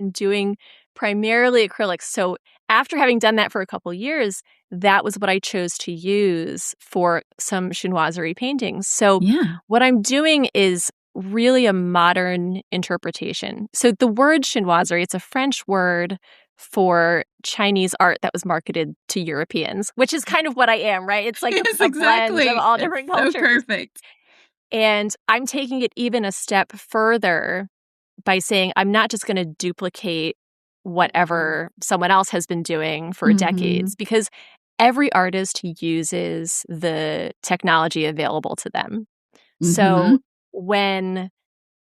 been doing primarily acrylics. So after having done that for a couple years, that was what I chose to use for some chinoiserie paintings. So Yeah. what I'm doing is really a modern interpretation. So the word chinoiserie, it's a French word for Chinese art that was marketed to Europeans, which is kind of what I am, right? It's like Yes, a blend of exactly. all It's different so cultures. perfect. And I'm taking it even a step further by saying I'm not just going to duplicate whatever someone else has been doing for Mhm. decades, because every artist uses the technology available to them. So Mhm. when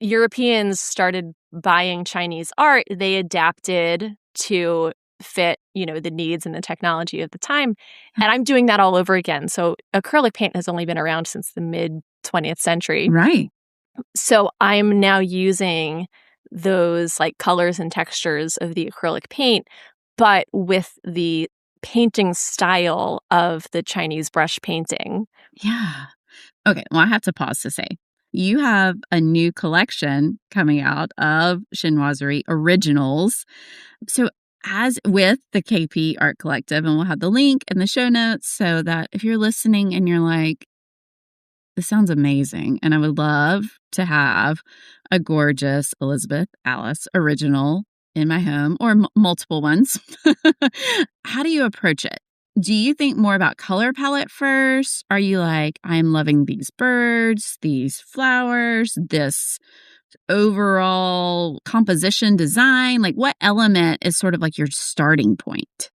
Europeans started buying Chinese art, they adapted to fit, the needs and the technology of the time. And I'm doing that all over again. So acrylic paint has only been around since the mid 20th century. Right. So I'm now using those like colors and textures of the acrylic paint, but with the painting style of the Chinese brush painting. Yeah. Okay, well, I have to pause to say, you have a new collection coming out of Chinoiserie Originals. So, as with the KP Art Collective, and we'll have the link in the show notes so that if you're listening and you're like, this sounds amazing, and I would love to have a gorgeous Elizabeth Alice original in my home or multiple ones. How do you approach it? Do you think more about color palette first? Are you like, I'm loving these birds, these flowers, this overall composition design? Like, what element is sort of like your starting point?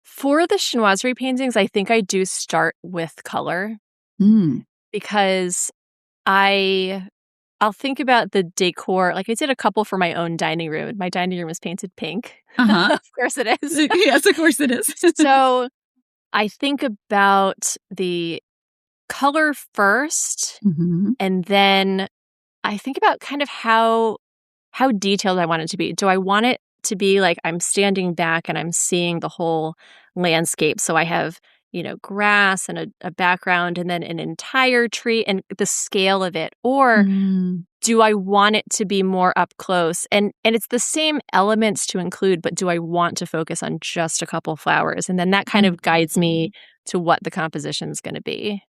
For the chinoiserie paintings, I think I do start with color Mm. because I'll think about the decor. Like I did a couple for my own dining room. My dining room is painted pink. Uh huh. Of course it is. Yes, of course it is. So I think about the color first, Hmm. and then I think about kind of how detailed I want it to be. Do I want it to be like I'm standing back and I'm seeing the whole landscape? So I have, grass and a background and then an entire tree and the scale of it. Or Mm. do I want it to be more up close? And it's the same elements to include, but do I want to focus on just a couple flowers? And then that kind of guides me to what the composition is going to be.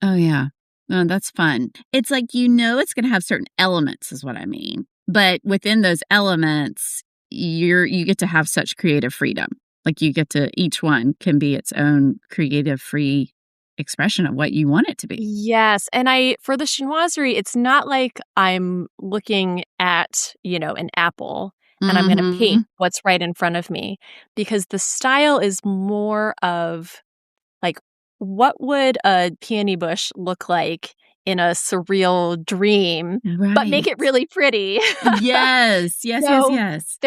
Oh, yeah. Oh, that's fun. It's like, it's gonna have certain elements is what I mean. But within those elements, you get to have such creative freedom. Like, you get to each one can be its own creative free expression of what you want it to be. Yes, and for the chinoiserie, it's not like I'm looking at, an apple and I'm gonna paint Mhm. what's right in front of me, because the style is more of, like, what would a peony bush look like in a surreal dream, but make Right. it really pretty. Yes. Yes, yes, So, yes.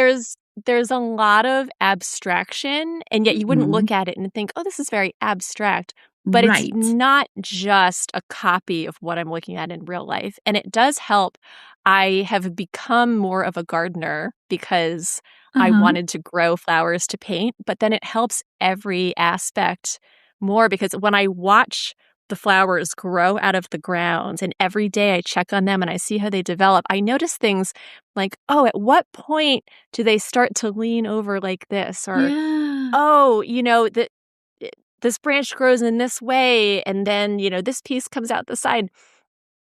there's a lot of abstraction, and yet you wouldn't Mhm. look at it and think, "Oh, this is very abstract." But it's Right. not just a copy of what I'm looking at in real life, and it does help. I have become more of a gardener because I Uh-huh. wanted to grow flowers to paint, but then it helps every aspect more because when I watch the flowers grow out of the ground and every day I check on them and I see how they develop, I notice things like, "Oh, at what point do they start to lean over like this?" Or, Yeah. "Oh, this branch grows in this way, and then, this piece comes out the side."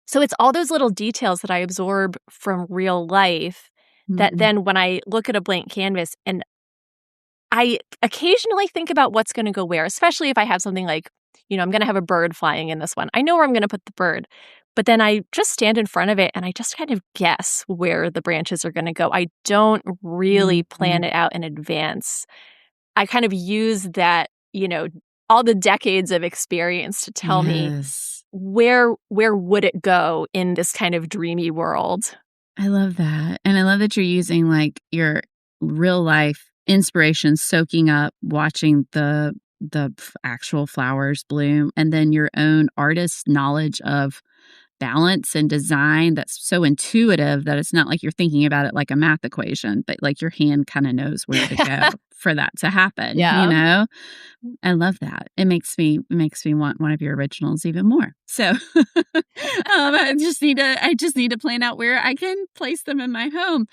So it's all those little details that I absorb from real life that Mhm. then when I look at a blank canvas and I occasionally think about what's gonna go where, especially if I have something like, I'm gonna have a bird flying in this one. I know where I'm gonna put the bird, but then I just stand in front of it and I just kind of guess where the branches are gonna go. I don't really plan Mhm. it out in advance. I kind of use that, all the decades of experience to tell me Yes. where would it go in this kind of dreamy world. I love that, and I love that you're using, like, your real life inspiration soaking up watching the actual flowers bloom, and then your own artist knowledge of balance and design that's so intuitive that it's not like you're thinking about it like a math equation, but, like, your hand kinda knows where to go for that to happen, you Yeah. know? I love that. It makes me want one of your originals even more. So, I just need to plan out where I can place them in my home.